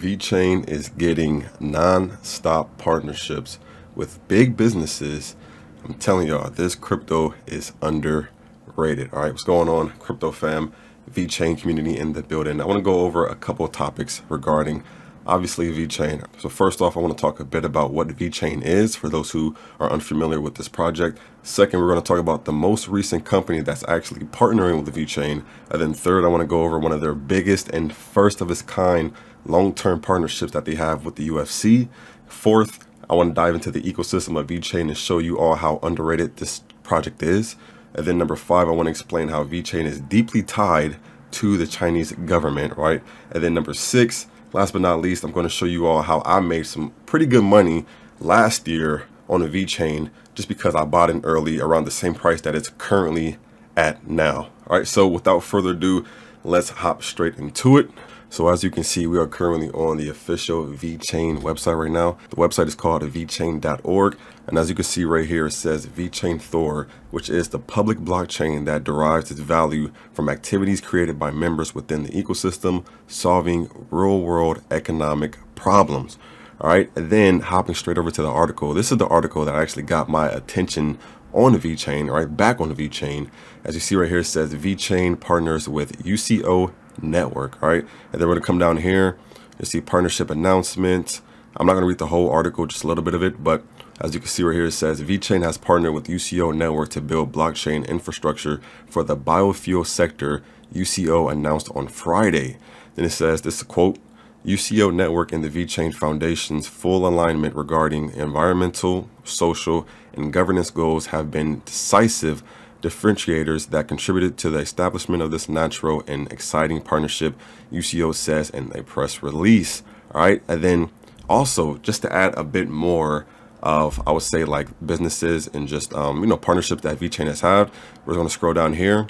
VeChain is getting non-stop partnerships with big businesses. I'm telling y'all, this crypto is underrated. All right, what's going on, crypto fam? VeChain community in the building. I want to go over a couple of topics regarding obviously VeChain. So first off, I want to talk a bit about what VeChain is for those who are unfamiliar with this project. Second, we're going to talk about the most recent company that's actually partnering with VeChain. And then third, I want to go over one of their biggest and first of its kind long-term partnerships that they have with the UFC. Fourth, I want to dive into the ecosystem of VeChain and show you all how underrated this project is. And then number five, I want to explain how VeChain is deeply tied to the Chinese government, right? And then number six, last but not least, I'm going to show you all how I made some pretty good money last year on a VeChain just because I bought in early around the same price that it's currently at now. All right, so without further ado, let's hop straight into it. So as you can see, we are currently on the official VeChain website right now. The website is called vechain.org. And as you can see right here, it says VeChain Thor, which is the public blockchain that derives its value from activities created by members within the ecosystem, solving real world economic problems. All right, and then hopping straight over to the article. This is the article that actually got my attention on the VeChain, right? Back on the VeChain. As you see right here, it says VeChain partners with UCO network. All right, and then we're gonna come down here, you see partnership announcement. I'm not gonna read the whole article, just a little bit of it, but as you can see right here, it says VeChain has partnered with UCO network to build blockchain infrastructure for the biofuel sector. UCO announced on Friday. Then it says, this is a quote, UCO network and the VeChain Foundation's full alignment regarding environmental, social, and governance goals have been decisive differentiators that contributed to the establishment of this natural and exciting partnership, UCO says in a press release. All right, and then also just to add a bit more of, I would say, like businesses and just partnerships that VeChain has had, we're going to scroll down here,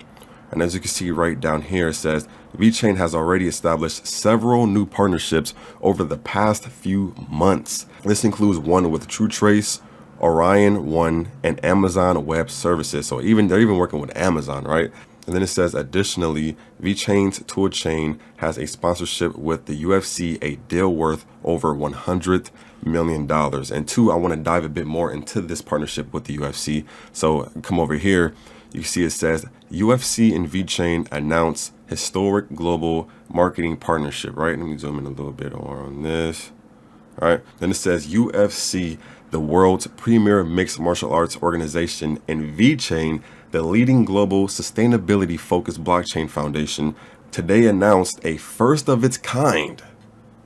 and as you can see right down here, it says VeChain has already established several new partnerships over the past few months. This includes one with TrueTrace, Orion One, and Amazon Web Services. So they're even working with Amazon, right? And then it says, additionally, VeChain's toolchain has a sponsorship with the UFC, a deal worth over $100 million. And two, I want to dive a bit more into this partnership with the UFC. So come over here, you see it says UFC and VeChain announce historic global marketing partnership, right? Let me zoom in a little bit more on this. All right, then it says UFC, the world's premier mixed martial arts organization, and VeChain, the leading global sustainability focused blockchain foundation, today announced a first of its kind.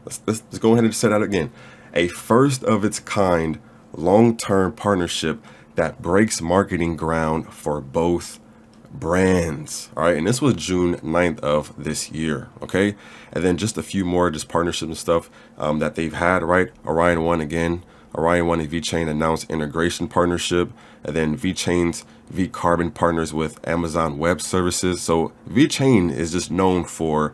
Let's go ahead and say that again. A first of its kind long-term partnership that breaks marketing ground for both brands. All right, and this was June 9th of this year. Okay, and then just a few more just partnerships and stuff that they've had, right? Orion One again. Orion One and VeChain announced integration partnership, and then VeChain's VCarbon partners with Amazon Web Services. So VeChain is just known for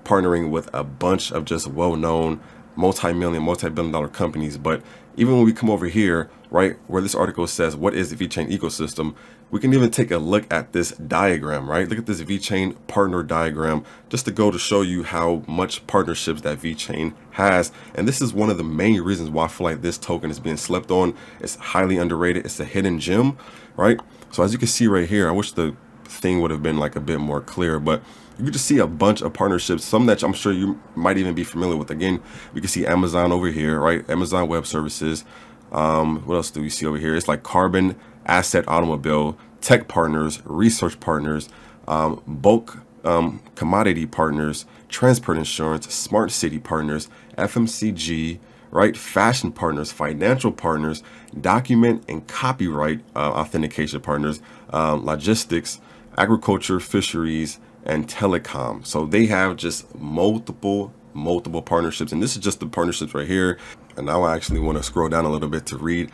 partnering with a bunch of just well-known multi-billion dollar companies. But even when we come over here, right, where this article says, what is the VeChain ecosystem? We can even take a look at this diagram, right? Look at this VeChain partner diagram, just to go to show you how much partnerships that VeChain has. And this is one of the main reasons why I feel like this token is being slept on. It's highly underrated. It's a hidden gem, right? So as you can see right here, I wish the thing would have been like a bit more clear, but you can just see a bunch of partnerships, some that I'm sure you might even be familiar with. Again, we can see Amazon over here, right? Amazon Web Services. What else do we see over here? It's like Carbon Asset Automobile, Tech Partners, Research Partners, Bulk Commodity Partners, Transport Insurance, Smart City Partners, FMCG, right? Fashion Partners, Financial Partners, Document and Copyright Authentication Partners, Logistics, Agriculture, Fisheries, and Telecom. So they have just multiple partnerships, and this is just the partnerships right here. And now I actually want to scroll down a little bit to read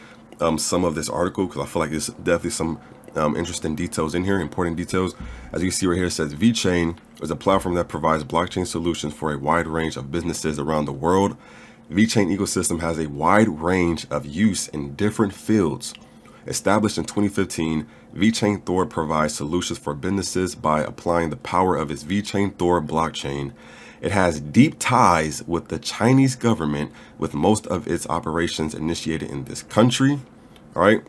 some of this article, because I feel like there's definitely some interesting details in here, important details. As you can see right here, it says VeChain is a platform that provides blockchain solutions for a wide range of businesses around the world. VeChain ecosystem has a wide range of use in different fields. Established in 2015, VeChain Thor provides solutions for businesses by applying the power of its VeChain Thor blockchain It has deep ties with the Chinese government, with most of its operations initiated in this country. All right.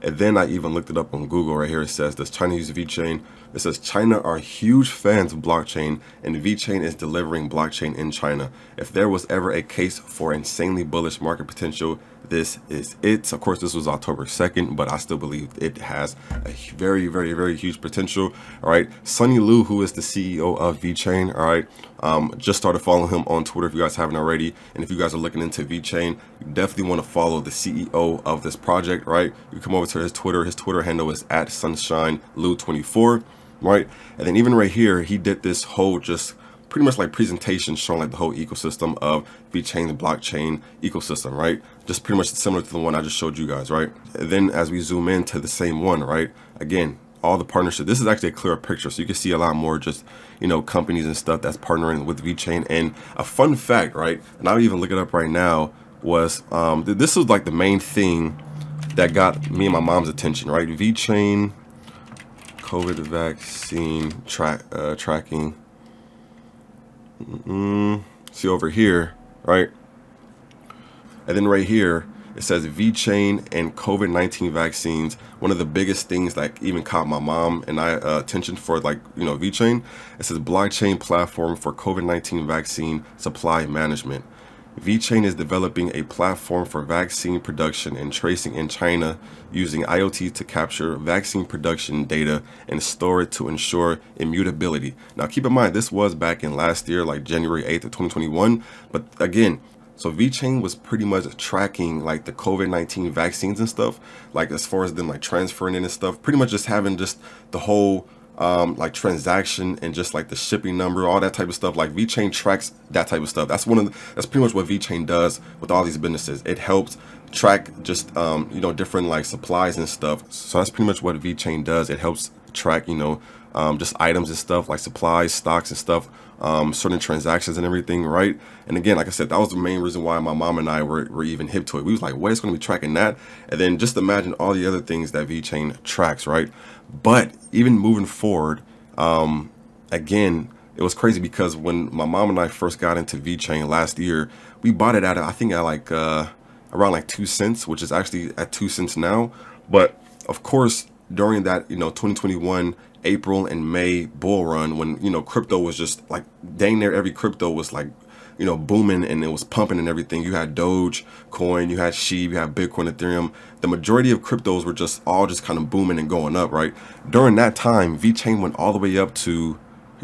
And then I even looked it up on Google. Right here it says, does China use VeChain? It says China are huge fans of blockchain, and VeChain is delivering blockchain in China. If there was ever a case for insanely bullish market potential, this is it. Of course, this was October 2nd, but I still believe it has a very, very, very huge potential. All right. Sunny Liu, who is the CEO of VeChain, all right, just started following him on Twitter if you guys haven't already. And if you guys are looking into VeChain, you definitely want to follow the CEO of this project, right? You come over to his Twitter. His Twitter handle is at sunshineliu24, right? And then even right here, he did this whole just pretty much like presentation showing like the whole ecosystem of VeChain's blockchain ecosystem, right? Just pretty much similar to the one I just showed you guys, right? And then as we zoom in to the same one, right? Again, all the partnership. This is actually a clearer picture, so you can see a lot more just, you know, companies and stuff that's partnering with VeChain. And a fun fact, right? And I'll even look it up right now, was this was like the main thing that got me and my mom's attention, right? VeChain COVID vaccine tracking. See over here, right? And then right here, it says VeChain and COVID-19 vaccines. One of the biggest things that even caught my mom and I attention for, like, you know, VeChain. It says blockchain platform for COVID-19 vaccine supply management. VeChain is developing a platform for vaccine production and tracing in China using IoT to capture vaccine production data and store it to ensure immutability. Now, keep in mind, this was back in last year, like January 8th of 2021. But again, so VeChain was pretty much tracking like the COVID-19 vaccines and stuff, like as far as them like transferring in and stuff, pretty much just having just the whole like transaction and just like the shipping number, all that type of stuff. Like VeChain tracks that type of stuff. That's that's pretty much what VeChain does with all these businesses. It helps track just you know, different like supplies and stuff. So that's pretty much what VeChain does. It helps track, you know, just items and stuff like supplies, stocks and stuff, certain transactions and everything, right? And again, like I said, that was the main reason why my mom and I were even hip to it. We was like, what, it's going to be tracking that? And then just imagine all the other things that VeChain tracks, right? But even moving forward, again, it was crazy because when my mom and I first got into VeChain last year, we bought it at, I think at like around like 2 cents, which is actually at 2 cents now. But of course, during that, you know, 2021 April and May bull run, when, you know, crypto was just like dang near every crypto was like, you know, booming and it was pumping and everything. You had Doge coin, you had SHIB, you had Bitcoin, Ethereum. The majority of cryptos were just all just kind of booming and going up, right? During that time, VeChain went all the way up to,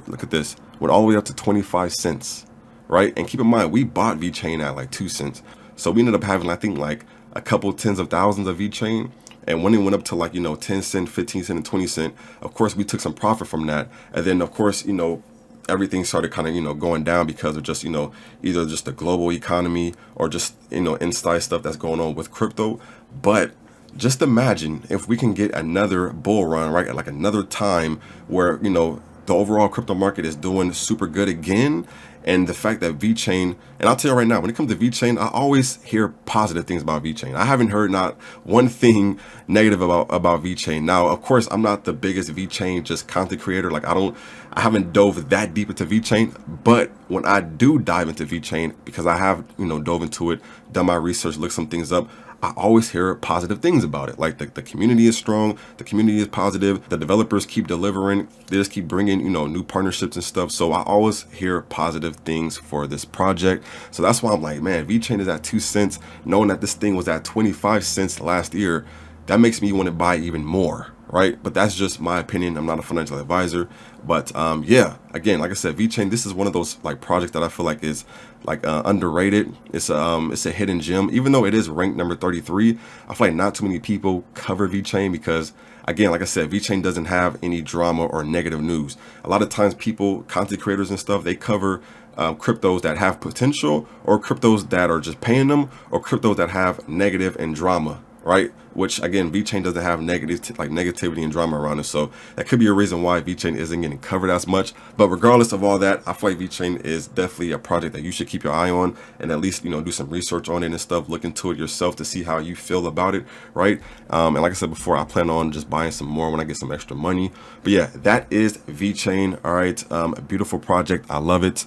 look at this, went all the way up to 25 cents, right? And keep in mind, we bought VeChain at like 2 cents. So we ended up having, I think, like a couple tens of thousands of VeChain. And when it went up to like, you know, 10 cent, 15 cent, and 20 cent, of course, we took some profit from that. And then, of course, you know, everything started kind of, you know, going down because of just, you know, either just the global economy or just, you know, inside stuff that's going on with crypto. But just imagine if we can get another bull run, right? Like another time where, you know, the overall crypto market is doing super good again. And the fact that VeChain, and I'll tell you right now, when it comes to VeChain, I always hear positive things about VeChain. I haven't heard not one thing negative about VeChain. Now, of course, I'm not the biggest VeChain just content creator. Like I haven't dove that deep into VeChain, but when I do dive into VeChain, because I have, you know, dove into it, done my research, looked some things up, I always hear positive things about it. Like the community is strong, the community is positive, the developers keep delivering, they just keep bringing, you know, new partnerships and stuff. So I always hear positive things for this project. So that's why I'm like, man, VeChain is at 2 cents, knowing that this thing was at 25 cents last year, that makes me want to buy even more, right? But that's just my opinion. I'm not a financial advisor, but yeah, again, like I said, VeChain, this is one of those like projects that I feel like is like underrated. It's a hidden gem, even though it is ranked number 33. I feel like not too many people cover VeChain because, again, like I said, VeChain doesn't have any drama or negative news. A lot of times people, content creators and stuff, they cover cryptos that have potential or cryptos that are just paying them or cryptos that have negative and drama, right? Which again, VeChain doesn't have negativity and drama around it. So that could be a reason why VeChain isn't getting covered as much. But regardless of all that, I feel like VeChain is definitely a project that you should keep your eye on and at least, you know, do some research on it and stuff. Look into it yourself to see how you feel about it, right? And like I said before, I plan on just buying some more when I get some extra money. But yeah, that is VeChain. All right, a beautiful project. I love it.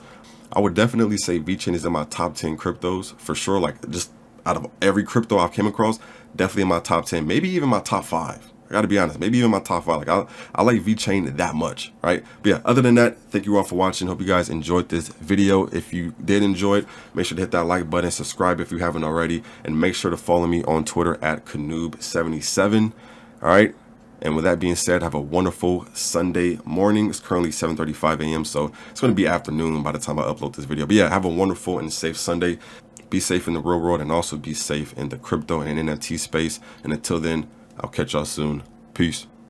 I would definitely say VeChain is in my top 10 cryptos for sure. Like just out of every crypto I've came across, definitely in my top 10, maybe even my top 5. I gotta be honest, maybe even my top 5. Like I like VeChain that much, right? But yeah, other than that, thank you all for watching. Hope you guys enjoyed this video. If you did enjoy it, make sure to hit that like button, subscribe if you haven't already, and make sure to follow me on Twitter at Knoob77. All right. And with that being said, have a wonderful Sunday morning. It's currently 7:35 a.m. So it's going to be afternoon by the time I upload this video. But yeah, have a wonderful and safe Sunday. Be safe in the real world and also be safe in the crypto and NFT space. And until then, I'll catch y'all soon. Peace.